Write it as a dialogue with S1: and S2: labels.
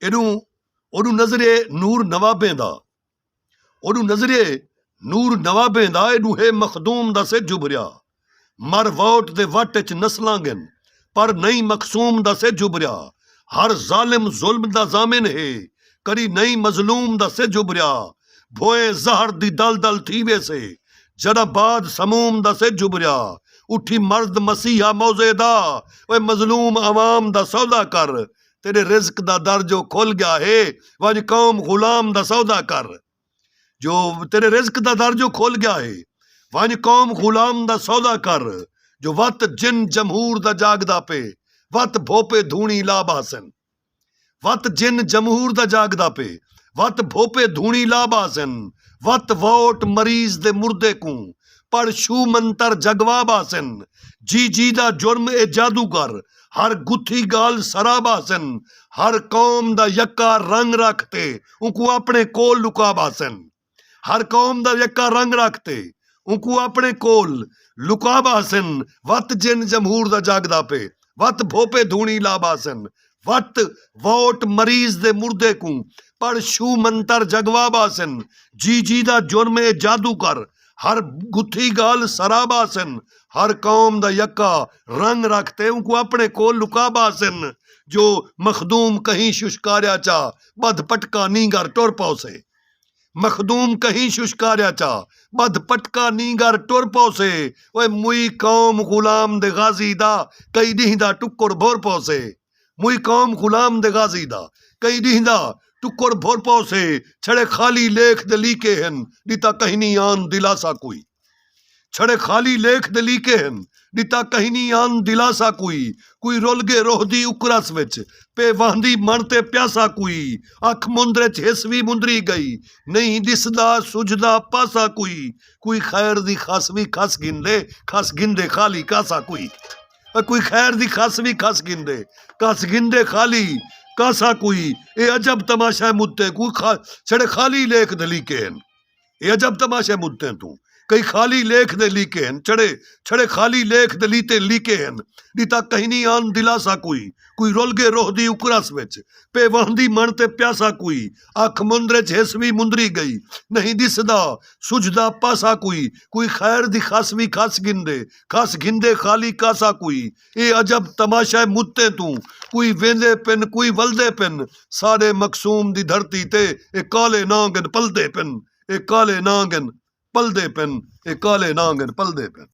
S1: ਇਹਨੂੰ ਨਜ਼ਰੇ ਨੂਰ ਨਵਾਬੇ ਦਾ ਇਹਨੂੰ ਹੈ ਮਖਦੂਮ ਦਾ ਸੇ ਜੁਬਰਿਆ ਮਰ ਵੋਟ ਦੇ ਵੱਟ ਚ ਨਸਲਾਂ ਗਿਨ ਪਰ ਨਹੀਂ ਮਕਸੂਮ ਦਾ ਸੇ ਜੁਬਰਿਆ ਹਰ ਜ਼ਾਲਿਮ ਜ਼ੁਲਮ ਦਾ ਜ਼ਾਮਿਨ ਹੈ ਕਰੀ ਨਹੀਂ ਮਜ਼ਲੂਮ ਦਾ ਸੇ ਜੁਬਰਿਆ ਭੋਏ ਜ਼ਹਰ ਦੀ ਦਲ ਥੀ ਵੇਸੇ ਜੜਾ ਬਾਦ ਸਮੂਮ ਦਾ ਸੇ ਜੁਬਰਿਆ ਉੱਠੀ ਮਰਦ ਮਸੀਹਾ ਮੌਜ਼ੇ ਦਾ ਓਏ ਮਜ਼ਲੂਮ ਅਵਾਮ ਦਾ ਸੌਦਾ ਕਰ तेरे रिज़्क़ दा दर जो खुल गया है वज कौम गुलाम दा सौदा कर जो तेरे रिज़्क़ दा दर जो खुल गया है वज कौम गुलाम दा सौदा कर जो वत जिन जमहूर दा जागदा पे वत भोपे धूणी ला बासन वत जिन जमहूर दा जागदा पे वत भोपे धूणी ला बासन वत वोट मरीज दे मुर्दे को पढ़ शू मंतर जगवा बासन जी दा जुर्म ए जादूगर हर गुथी गाल सराबासन हर कौम दा यक्का रंग रखते उनको अपने कोल लुकाबासन हर कौम दा यक्का रंग रखते उनको अपने कोल लुकाबासन वत जिन जमहूर दा जागदा पे वत भोपे धूणी लाबासन वत वोट मरीज दे मुर्दे को पढ़ शू मंतर जगवाबासन जी दा जुर्मे जादूगर हर गुथी गाल सराबासन हर कौम दा यक्का रंग रखते उनको अपने को लुकाबासन जो मखदूम कहीं शुष्कार्या चा बद पटका नीगर टुर पौसे मखदूम कहीं शुष्कार्या चा बद पटका नीगर टुर पौसे ओए मुई कौम गुलाम दे गाजी दा कई दींदा टुक्कुर भोर पौसे मुई कौम गुलाम दे गाजी दा कई दींदा टुक्कुर भोर पौसे छड़े खाली लेख दे लीके हन दिता कहीं नहीं आन दिलासा कोई छड़े खाली लेख दे लीके हन दिता कहीं नहीं आन दिलासा कोई रुल गए रोहदी उकरस विच पे वाहंदी मन ते प्यासा अख मुंदरे च हिस्स वी मुंदरी गई नहीं दिसदा सुझदा पासा कोई खैर दी खस वी खस गिंदे खाली कासा कोई खैर दी खस वी खस गिंदे खाली कासा ए अजब तमाशा मुद्दे छड़े खाली लेख दे लीके हन ए अजब तमाशा मुद्दे तू कई खाली लेख दे लीके हन छड़े खाली लेख दे लीके हन दिता कहीं नहीं आन दिलासा कोई रुल गए रोहदी उकरस विच पे वहंदी मन ते प्यासा अख मुंदरे च हिस्स वी मुंदरी गई नहीं दिसदा सुझदा पासा कोई खैर दी खस वी खस गिंदे खाली कासा ए अजब तमाशा मुद्दे तू कोई वेंदे पिन कोई वलदे पिन साडे मकसूम दी धरती ते ए काले नांगन पलदे पिन ए काले नांगन पलदे पिन ए काले नांगन पलदे पिन।